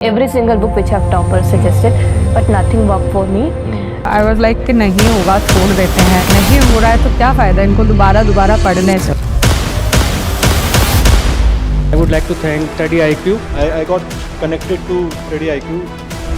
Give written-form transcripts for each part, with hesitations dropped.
Every single book which have toppers suggested, but nothing worked for me. I was like कि नहीं होगा छोड़ देते हैं, नहीं हो रहा है तो क्या फ़ायदा इनको दोबारा पढ़ने से। I would like to thank Study IQ. I got connected to Study IQ.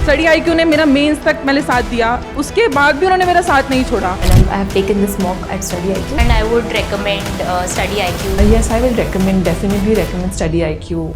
Study IQ ने मेरा मेंस तक मैंने साथ दिया, उसके बाद भी उन्होंने मेरा साथ नहीं छोड़ा। And I have taken this mock at Study IQ. And I would recommend Study IQ. Yes, I will definitely recommend Study IQ.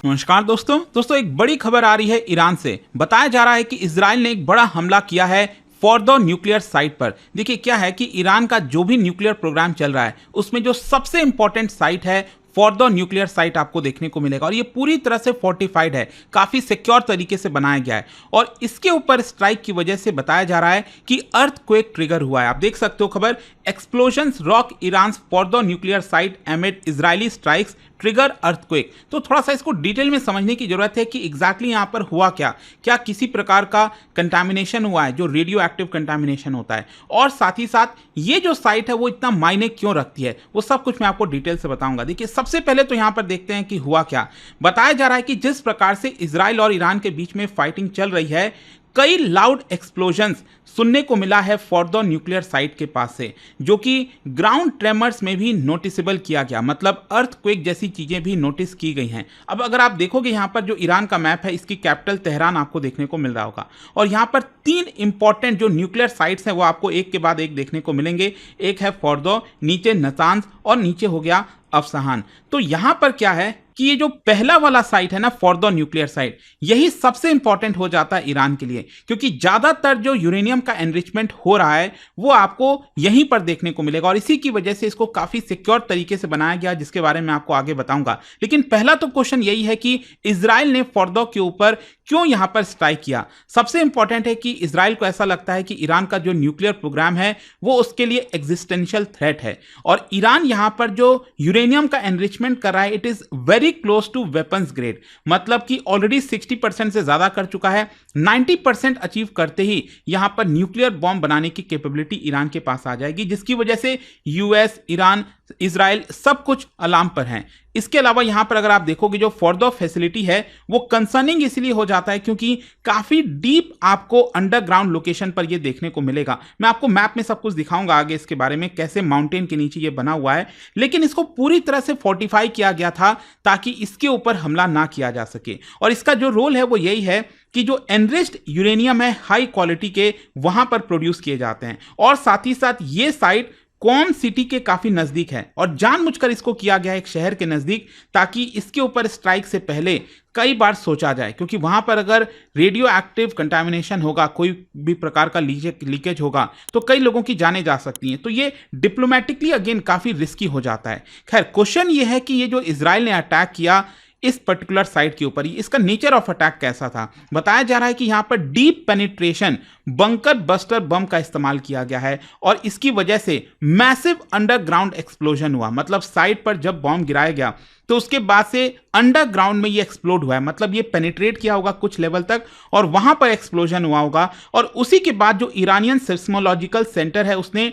नमस्कार दोस्तों एक बड़ी खबर आ रही है ईरान से। बताया जा रहा है कि इजराइल ने एक बड़ा हमला किया है फॉर्दो न्यूक्लियर साइट पर। देखिए क्या है कि ईरान का जो भी न्यूक्लियर प्रोग्राम चल रहा है उसमें जो सबसे इंपॉर्टेंट साइट है फॉर्दो न्यूक्लियर साइट आपको देखने को मिलेगा और ये पूरी तरह से फोर्टिफाइड है, काफी सिक्योर तरीके से बनाया गया है और इसके ऊपर स्ट्राइक की वजह से बताया जा रहा है कि अर्थक्वेक ट्रिगर हुआ है। आप देख सकते हो खबर, explosions rock Iran Fordow nuclear site amid Israeli strikes trigger earthquake. तो थोड़ा सा इसको डिटेल में समझने की जरूरत है कि एग्जैक्टली यहाँ पर हुआ क्या किसी प्रकार का कंटामिनेशन हुआ है जो रेडियो एक्टिव कंटामिनेशन होता है, और साथ ही साथ ये जो साइट है वो इतना मायने क्यों रखती है वो सब कुछ मैं आपको डिटेल से बताऊंगा। देखिए सबसे पहले तो यहाँ पर देखते हैं कि हुआ क्या। बताया जा रहा है कि जिस प्रकार से इजराइल और ईरान के बीच में फाइटिंग चल रही है, कई लाउड एक्सप्लोजन्स सुनने को मिला है फॉर्दो न्यूक्लियर साइट के पास से, जो कि ग्राउंड ट्रेमर्स में भी नोटिसेबल किया गया, मतलब अर्थक्वेक जैसी चीजें भी नोटिस की गई हैं। अब अगर आप देखोगे यहाँ पर जो ईरान का मैप है, इसकी कैपिटल तेहरान आपको देखने को मिल रहा होगा और यहाँ पर तीन इंपॉर्टेंट जो न्यूक्लियर साइट्स हैं वो आपको एक के बाद एक देखने को मिलेंगे। एक है फॉर्दो, नीचे नतांज और नीचे हो गया अफसहान। तो यहाँ पर क्या है कि ये जो पहला वाला साइट है ना फॉर्दो न्यूक्लियर साइट, यही सबसे इंपॉर्टेंट हो जाता है ईरान के लिए, क्योंकि ज्यादातर जो यूरेनियम का एनरिचमेंट हो रहा है वो आपको यहीं पर देखने को मिलेगा और इसी की वजह से इसको काफी सिक्योर तरीके से बनाया गया, जिसके बारे में आपको आगे बताऊंगा। लेकिन पहला तो क्वेश्चन यही है कि इजराइल ने फॉर्दो के ऊपर क्यों यहां पर स्ट्राइक किया। सबसे इंपॉर्टेंट है कि इजराइल को ऐसा लगता है कि ईरान का जो न्यूक्लियर प्रोग्राम है वो उसके लिए एग्जिस्टेंशियल थ्रेट है और ईरान यहां पर जो यूरेनियम का एनरिचमेंट कर रहा है it is very close to weapons grade, मतलब कि ऑलरेडी 60% से ज्यादा कर चुका है। 90% अचीव करते ही यहां पर न्यूक्लियर बॉम्ब बनाने की कैपेबिलिटी ईरान के पास आ जाएगी, जिसकी वजह से यूएस, ईरान, इजराइल सब कुछ अलार्म पर हैं। इसके अलावा यहां पर अगर आप देखोगे जो फॉर्दो फैसिलिटी है वो कंसर्निंग इसलिए हो जाता है क्योंकि काफी डीप आपको अंडरग्राउंड लोकेशन पर ये देखने को मिलेगा। मैं आपको मैप में सब कुछ दिखाऊंगा आगे इसके बारे में, कैसे माउंटेन के नीचे ये बना हुआ है, लेकिन इसको पूरी तरह से फोर्टिफाई किया गया था ताकि इसके ऊपर हमला ना किया जा सके। और इसका जो रोल है वो यही है कि जो एनरिच्ड यूरेनियम है हाई क्वालिटी के वहां पर प्रोड्यूस किए जाते हैं और साथ ही साथ ये साइट कॉम सिटी के काफी नजदीक है और जानबूझकर इसको किया गया एक शहर के नजदीक, ताकि इसके ऊपर स्ट्राइक से पहले कई बार सोचा जाए, क्योंकि वहां पर अगर रेडियो एक्टिव कंटामिनेशन होगा, कोई भी प्रकार का लीकेज होगा तो कई लोगों की जानें जा सकती हैं। तो ये डिप्लोमेटिकली अगेन काफी रिस्की हो जाता है। खैर क्वेश्चन ये है कि ये जो इजराइल ने अटैक किया इस पर्टिकुलर साइट के ऊपर, इसका नेचर ऑफ अटैक कैसा था। बताया जा रहा है कि यहां पर deep penetration bunker buster bomb का इस्तेमाल किया गया है और इसकी वजह से मैसिव अंडरग्राउंड एक्सप्लोजन हुआ, मतलब साइट पर जब बॉम्ब गिराया गया तो उसके बाद से अंडरग्राउंड में ये एक्सप्लोड हुआ है, मतलब ये पेनिट्रेट किया होगा कुछ लेवल तक और वहां पर एक्सप्लोजन हुआ होगा। और उसी के बाद जो ईरानियन सिस्मोलॉजिकल सेंटर है उसने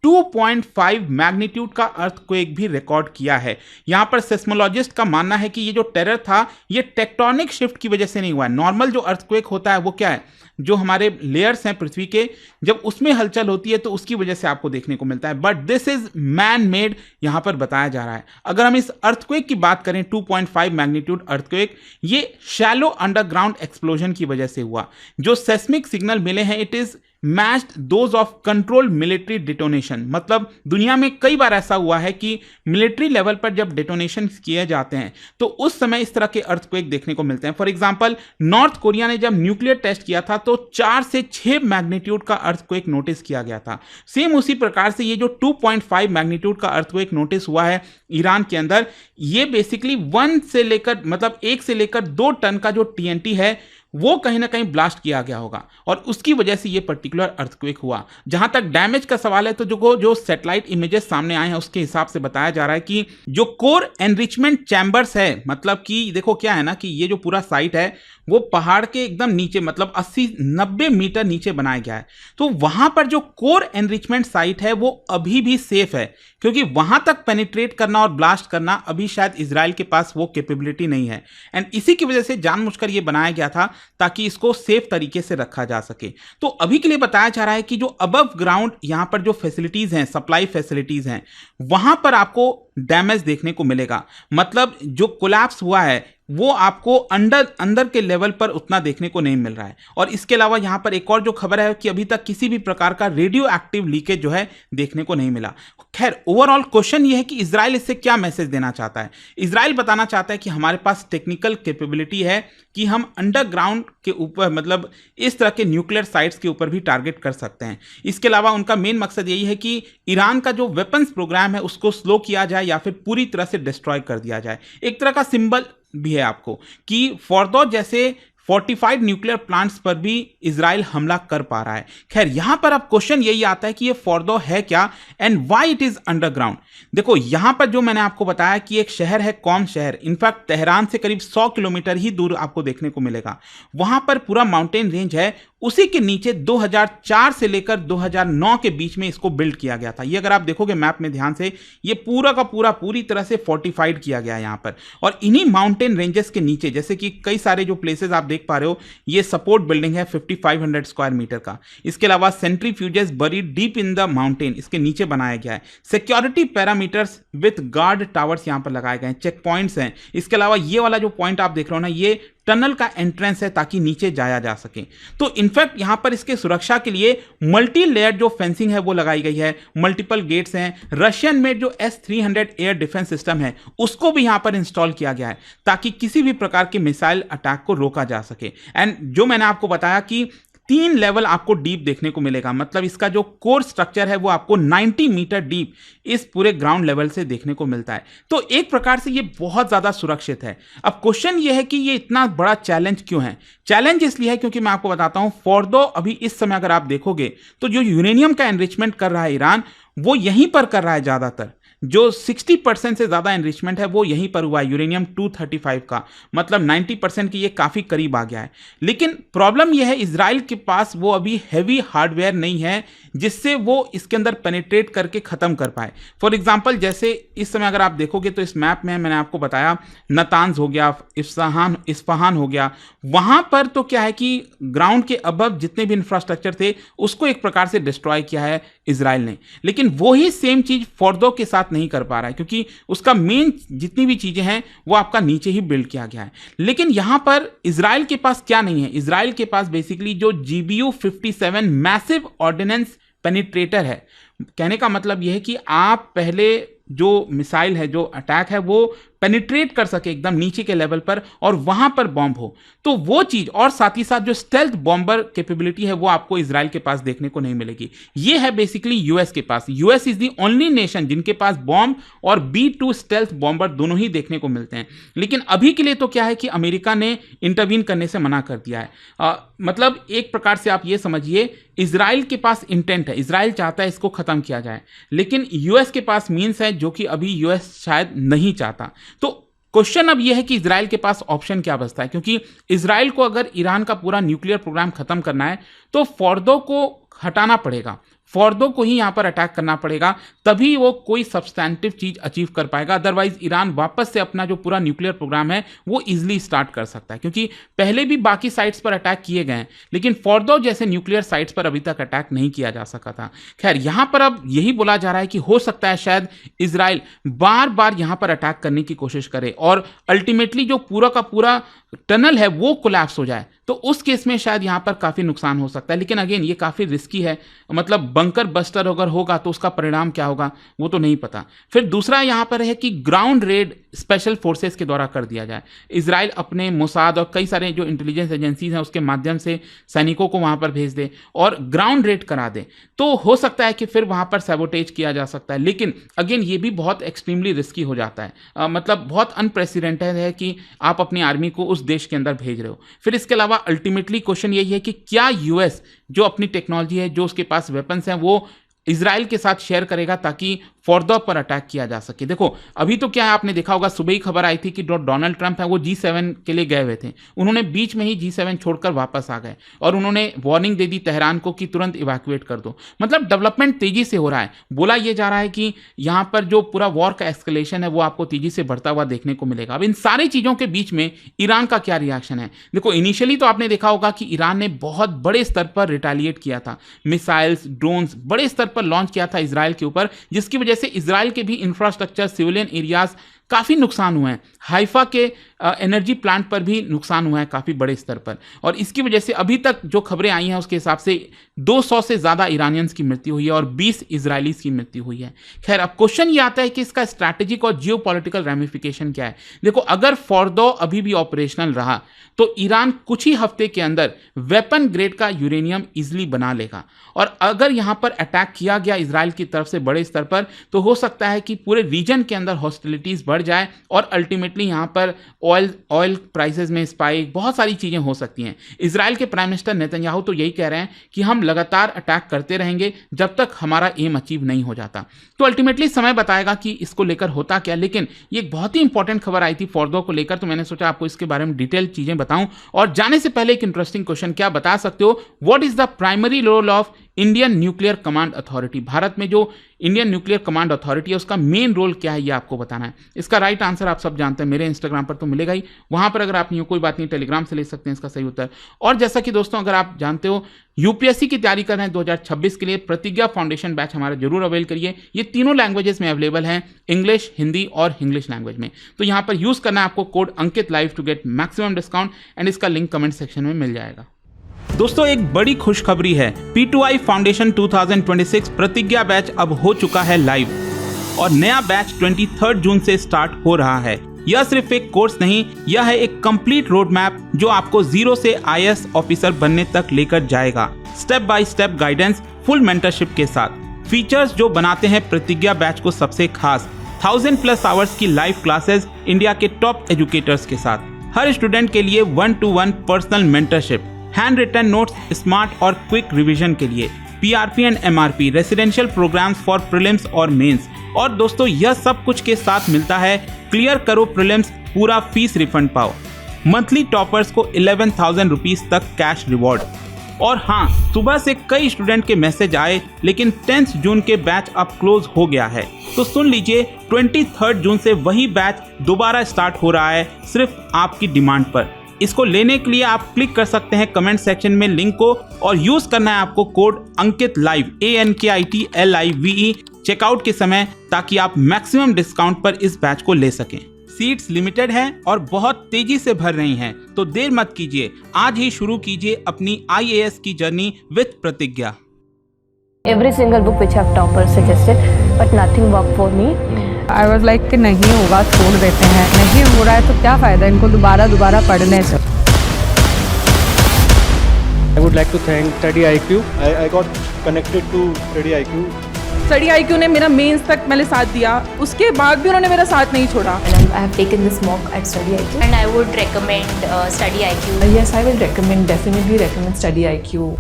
2.5 मैग्नीट्यूड का अर्थक्वेक भी रिकॉर्ड किया है। यहां पर सिस्मोलॉजिस्ट का मानना है कि ये जो टेरर था ये टेक्टोनिक शिफ्ट की वजह से नहीं हुआ है। नॉर्मल जो अर्थक्वेक होता है वो क्या है, जो हमारे लेयर्स हैं पृथ्वी के, जब उसमें हलचल होती है तो उसकी वजह से आपको देखने को मिलता है, but this is man made यहां पर बताया जा रहा है। अगर हम इस अर्थक्वेक की बात करें 2.5 मैग्नीट्यूड अर्थक्वेक, ये शैलो अंडरग्राउंड एक्सप्लोजन की वजह से हुआ। जो सेस्मिक सिग्नल मिले हैं it is matched those of control military detonation, मतलब दुनिया में कई बार ऐसा हुआ है कि मिलिट्री लेवल पर जब डिटोनेशन किए जाते हैं तो उस समय इस तरह के अर्थक्वेक देखने को मिलते हैं। फॉर एग्जांपल नॉर्थ कोरिया ने जब न्यूक्लियर टेस्ट किया था तो 4 से 6 मैग्नीट्यूड का अर्थक्वेक नोटिस किया गया था। सेम उसी प्रकार से ये जो 2.5 मैग्नीट्यूड का अर्थक्वेक नोटिस हुआ है ईरान के अंदर, ये बेसिकली 1 से लेकर 2 टन का जो TNT है वो कहीं ना कहीं ब्लास्ट किया गया होगा और उसकी वजह से ये पर्टिकुलर अर्थक्वेक हुआ। जहां तक डैमेज का सवाल है तो जो सैटेलाइट इमेजेस सामने आए हैं उसके हिसाब से बताया जा रहा है कि जो कोर एनरिचमेंट चैम्बर्स है, मतलब कि देखो क्या है ना कि ये जो पूरा साइट है वो पहाड़ के एकदम नीचे, मतलब 80-90 मीटर नीचे बनाया गया है। तो वहां पर जो कोर एनरिचमेंट साइट है वो अभी भी सेफ है, क्योंकि वहां तक पेनिट्रेट करना और ब्लास्ट करना अभी शायद इजराइल के पास वो कैपेबिलिटी नहीं है। एंड इसी की वजह से जानबूझकर ये बनाया गया था ताकि इसको सेफ तरीके से रखा जा सके। तो अभी के लिए बताया जा रहा है कि जो अबव ग्राउंड यहां पर जो फैसिलिटीज हैं, सप्लाई फैसिलिटीज हैं, वहां पर आपको डैमेज देखने को मिलेगा। मतलब जो कोलैप्स हुआ है वो आपको अंदर के लेवल पर उतना देखने को नहीं मिल रहा है। और इसके अलावा यहां पर एक और जो खबर है कि अभी तक किसी भी प्रकार का रेडियो एक्टिव लीकेज जो है देखने को नहीं मिला। खैर, ओवरऑल क्वेश्चन ये है कि इजराइल इससे क्या मैसेज देना चाहता है। इजराइल बताना चाहता है कि हमारे पास टेक्निकल कैपेबिलिटी है कि हम अंडरग्राउंड के ऊपर, मतलब इस तरह के न्यूक्लियर साइट्स के ऊपर भी टारगेट कर सकते हैं। इसके अलावा उनका मेन मकसद यही है कि ईरान का जो वेपन्स प्रोग्राम है उसको स्लो किया जाए या फिर पूरी तरह से डिस्ट्रॉय कर दिया जाए। एक तरह का सिंबल भी है आपको कि फॉर्दो जैसे फोर्टिफाइड न्यूक्लियर प्लांट्स पर भी इजराइल हमला कर पा रहा है। खैर, यहां पर अब क्वेश्चन यही आता है कि ये फॉर्दो है क्या and why it is underground. देखो यहां पर जो मैंने आपको बताया कि एक शहर है कौम शहर, इनफैक्ट तेहरान से करीब 100 किलोमीटर ही दूर आपको देखने को मिलेगा। वहां पर पूरा माउंटेन रेंज है, उसी के नीचे 2004 से लेकर 2009 के बीच में इसको बिल्ड किया गया था। ये अगर आप देखोगे मैप में ध्यान से, ये पूरा का पूरा पूरी तरह से फोर्टिफाइड किया गया है यहां पर। और इन्हीं माउंटेन रेंजेस के नीचे, जैसे कि कई सारे जो प्लेसेस आप देख पा रहे हो, ये सपोर्ट बिल्डिंग है 5500 स्क्वायर मीटर का। इसके अलावा centrifuges buried deep in the mountain इसके नीचे बनाया गया है। Security parameters with guard towers यहां पर लगाए गए हैं, चेक पॉइंट्स हैं। इसके अलावा ये वाला जो पॉइंट आप देख रहे हो ना, ये टनल का एंट्रेंस है ताकि नीचे जाया जा सके। तो इनफैक्ट यहां पर इसके सुरक्षा के लिए मल्टी लेयर जो फेंसिंग है वो लगाई गई है, मल्टीपल गेट्स हैं। रशियन मेड जो S-300 एयर डिफेंस सिस्टम है उसको भी यहां पर इंस्टॉल किया गया है ताकि किसी भी प्रकार के मिसाइल अटैक को रोका जा सके। एंड जो मैंने आपको बताया कि 3 लेवल आपको डीप देखने को मिलेगा, मतलब इसका जो कोर स्ट्रक्चर है वो आपको 90 मीटर डीप इस पूरे ग्राउंड लेवल से देखने को मिलता है। तो एक प्रकार से ये बहुत ज़्यादा सुरक्षित है। अब क्वेश्चन ये है कि ये इतना बड़ा चैलेंज क्यों है। चैलेंज इसलिए है क्योंकि मैं आपको बताता हूं, फॉर्दो अभी इस समय अगर आप देखोगे तो जो यूरेनियम का एनरिचमेंट कर रहा है ईरान, वो यहीं पर कर रहा है ज़्यादातर। जो 60% से ज़्यादा एनरिचमेंट है वो यहीं पर हुआ है यूरेनियम 235 का, मतलब 90% की ये काफ़ी करीब आ गया है। लेकिन प्रॉब्लम यह है इजराइल के पास वो अभी हैवी हार्डवेयर नहीं है जिससे वो इसके अंदर पेनिट्रेट करके ख़त्म कर पाए। फॉर एग्जांपल, जैसे इस समय अगर आप देखोगे तो इस मैप में मैंने आपको बताया नतांज हो गया, इस्फहान हो गया, वहाँ पर तो क्या है कि ग्राउंड के अबव जितने भी इंफ्रास्ट्रक्चर थे उसको एक प्रकार से डिस्ट्रॉय किया है इजराइल ने। लेकिन वही सेम चीज़ फॉर्दो के साथ नहीं कर पा रहा है क्योंकि उसका मेन जितनी भी चीजें हैं वो आपका नीचे ही बिल्ड किया गया है। लेकिन यहां पर इजराइल के पास क्या नहीं है, इजराइल के पास बेसिकली जो GBU-57 मैसिव ऑर्डिनेंस पेनिट्रेटर है। कहने का मतलब यह है कि आप पहले जो मिसाइल है, जो अटैक है, वो पेनिट्रेट कर सके एकदम नीचे के लेवल पर और वहां पर बॉम्ब हो, तो वो चीज, और साथ ही साथ जो स्टेल्थ बॉम्बर कैपेबिलिटी है वो आपको इजराइल के पास देखने को नहीं मिलेगी। ये है बेसिकली यूएस के पास। US is the only nation जिनके पास बॉम्ब और B-2 स्टेल्थ बॉम्बर दोनों ही देखने को मिलते हैं। लेकिन अभी के लिए तो क्या है कि अमेरिका ने इंटरवीन करने से मना कर दिया है। मतलब एक प्रकार से आप ये समझिए, इजराइल के पास इंटेंट है, इजराइल चाहता है इसको खत्म किया जाए, लेकिन यूएस के पास मीन्स है जो कि अभी यूएस शायद नहीं चाहता। तो क्वेश्चन अब यह है कि इजराइल के पास ऑप्शन क्या बचता है, क्योंकि इजराइल को अगर ईरान का पूरा न्यूक्लियर प्रोग्राम खत्म करना है तो फॉर्दो को हटाना पड़ेगा, फॉर्दो को ही यहां पर अटैक करना पड़ेगा, तभी वो कोई सब्सटैंटिव चीज अचीव कर पाएगा। अदरवाइज ईरान वापस से अपना जो पूरा न्यूक्लियर प्रोग्राम है वो इजीली स्टार्ट कर सकता है, क्योंकि पहले भी बाकी साइट्स पर अटैक किए गए हैं लेकिन फॉर्दो जैसे न्यूक्लियर साइट्स पर अभी तक अटैक नहीं किया जा सका था। खैर, यहां पर अब यही बोला जा रहा है कि हो सकता है शायद इजराइल बार बार यहां पर अटैक करने की कोशिश करे और अल्टीमेटली जो पूरा का पूरा टनल है वो कोलैप्स हो जाए, तो उस केस में शायद यहां पर काफी नुकसान हो सकता है। लेकिन अगेन ये काफी रिस्की है, मतलब बंकर बस्टर अगर होगा तो उसका परिणाम क्या होगा वो तो नहीं पता। फिर दूसरा यहाँ पर है कि ग्राउंड रेड स्पेशल फोर्सेस के द्वारा कर दिया जाए। इजराइल अपने मोसाद और कई सारे जो इंटेलिजेंस एजेंसीज हैं उसके माध्यम से सैनिकों को वहाँ पर भेज दे और ग्राउंड रेड करा दे, तो हो सकता है कि फिर वहाँ पर सैबोटेज किया जा सकता है। लेकिन अगेन ये भी बहुत एक्सट्रीमली रिस्की हो जाता है, मतलब बहुत अनप्रेसिडेंटेड है कि आप अपनी आर्मी को उस देश के अंदर भेज रहे हो। फिर इसके अलावा अल्टीमेटली क्वेश्चन यही है कि क्या यूएस जो अपनी टेक्नोलॉजी है, जो उसके पास वेपन्स हैं, वो इजराइल के साथ शेयर करेगा ताकि फॉरदो पर अटैक किया जा सके। देखो अभी तो क्या है, आपने देखा होगा सुबह ही खबर आई थी कि जो डोनाल्ड ट्रंप है वो G7 के लिए गए हुए थे, उन्होंने बीच में ही G7 छोड़कर वापस आ गए और उन्होंने वार्निंग दे दी तेहरान को कि तुरंत इवैक्यूएट कर दो। मतलब डेवलपमेंट तेजी से हो रहा है। बोला ये जा रहा है कि यहाँ पर जो पूरा वॉर का एस्केलेशन है वो आपको तेजी से बढ़ता हुआ देखने को मिलेगा। अब इन सारी चीज़ों के बीच में ईरान का क्या रिएक्शन है? देखो इनिशियली तो आपने देखा होगा कि ईरान ने बहुत बड़े स्तर पर रिटेलिएट किया था, मिसाइल्स, ड्रोन्स बड़े स्तर पर लॉन्च किया था इजराइल के ऊपर, जिसकी वजह से इजराइल के भी इंफ्रास्ट्रक्चर, सिविलियन एरियाज काफ़ी नुकसान हुए हैं। हाइफा के एनर्जी प्लांट पर भी नुकसान हुआ है काफ़ी बड़े स्तर पर, और इसकी वजह से अभी तक जो खबरें आई हैं उसके हिसाब से 200 से ज़्यादा ईरानियंस की मृत्यु हुई है और 20 इजरायलीज की मृत्यु हुई है। खैर अब क्वेश्चन ये आता है कि इसका स्ट्रैटेजिक और जियोपॉलिटिकल रैमिफिकेशन क्या है। देखो अगर फॉरदो अभी भी ऑपरेशनल रहा तो ईरान कुछ ही हफ्ते के अंदर वेपन ग्रेड का यूरेनियम इजिली बना लेगा, और अगर यहाँ पर अटैक किया गया इजराइल की तरफ से बड़े स्तर पर तो हो सकता है कि पूरे रीजन के अंदर हॉस्टिलिटीज़ बढ़ जाए और अल्टीमेटली यहाँ पर ऑयल प्राइसेस में स्पाइक, बहुत सारी चीज़ें हो सकती हैं। इजराइल के प्राइम मिनिस्टर नेतन्याहू तो यही कह रहे हैं कि हम लगातार अटैक करते रहेंगे जब तक हमारा एम अचीव नहीं हो जाता। तो अल्टीमेटली समय बताएगा कि इसको लेकर होता क्या। लेकिन ये एक बहुत ही इंपॉर्टेंट खबर आई थी फॉरदो को लेकर, तो मैंने सोचा आपको इसके बारे में डिटेल चीज़ें बताऊं। और जाने से पहले एक इंटरेस्टिंग क्वेश्चन, क्या बता सकते हो what is the primary role of Indian nuclear command authority? Bharat में जो इंडियन न्यूक्लियर कमांड अथॉरिटी है उसका मेन रोल क्या है, ये आपको बताना है। इसका राइट आंसर आप सब जानते हैं, मेरे इंस्टाग्राम पर तो मिलेगा ही, वहां पर अगर आप नहीं हो कोई बात नहीं, टेलीग्राम से ले सकते हैं इसका सही उत्तर। और जैसा कि दोस्तों अगर आप जानते हो यूपीएससी की तैयारी कर रहे हैं 2026 के लिए, प्रतिज्ञा फाउंडेशन बैच हमारा जरूर अवेल करिए। ये तीनों लैंग्वेजेस में अवेलेबल हैं, इंग्लिश, हिंदी और इंग्लिश लैंग्वेज में। तो यहाँ पर यूज करना है आपको code Ankit live to get maximum discount, and इसका लिंक कमेंट सेक्शन में मिल जाएगा। दोस्तों एक बड़ी खुशखबरी है, P2I फाउंडेशन 2026 प्रतिज्ञा बैच अब हो चुका है लाइव, और नया बैच 23 जून से स्टार्ट हो रहा है। यह सिर्फ एक कोर्स नहीं, यह है एक कंप्लीट रोड मैप जो आपको जीरो से IAS ऑफिसर बनने तक लेकर जाएगा। Step by step guidance, full mentorship के साथ। फीचर्स जो बनाते हैं प्रतिज्ञा बैच को सबसे खास, 1000+ आवर्स की लाइव क्लासेस इंडिया के टॉप एजुकेटर्स के साथ। हर स्टूडेंट के लिए 1-to-1 personal mentorship, hand written notes, smart और क्विक रिवीजन के लिए, PRP and MRP, residential programs for prelims और मेंस। और दोस्तों यह सब कुछ के साथ मिलता है क्लियर करो प्रीलिम्स, पूरा फीस रिफंड पाओ। मंथली टॉपर्स को 11,000 रुपीज तक कैश रिवॉर्ड। और हाँ, सुबह से कई स्टूडेंट के मैसेज आए, लेकिन 10 जून के बैच अब क्लोज हो गया है। तो सुन लीजिए, 23 जून से वही बैच दोबारा स्टार्ट हो रहा है, सिर्फ आपकी डिमांड पर। इसको लेने के लिए आप क्लिक कर सकते हैं कमेंट सेक्शन में लिंक को, और यूज करना है आपको code Ankit live ANKITLIVE checkout के समय, ताकि आप मैक्सिमम डिस्काउंट पर इस बैच को ले सकें। सीट्स लिमिटेड हैं और बहुत तेजी से भर रही हैं, तो देर मत कीजिए, आज ही शुरू कीजिए अपनी IAS की जर्नी विद प्रतिज्ञा। Every single book which have toppers suggested, but nothing worked for me. I was like कि नहीं होगा छोड़ देते हैं, नहीं हो रहा है तो क्या फ़ायदा इनको दोबारा पढ़ने से। I would like to thank Study IQ. I got connected to Study IQ. Study IQ ने मेरा मेंस तक मैंने साथ दिया, उसके बाद भी उन्होंने मेरा साथ नहीं छोड़ा। And I have taken this mock at Study IQ, and I would recommend Study IQ. Yes, I will recommend, definitely recommend Study IQ.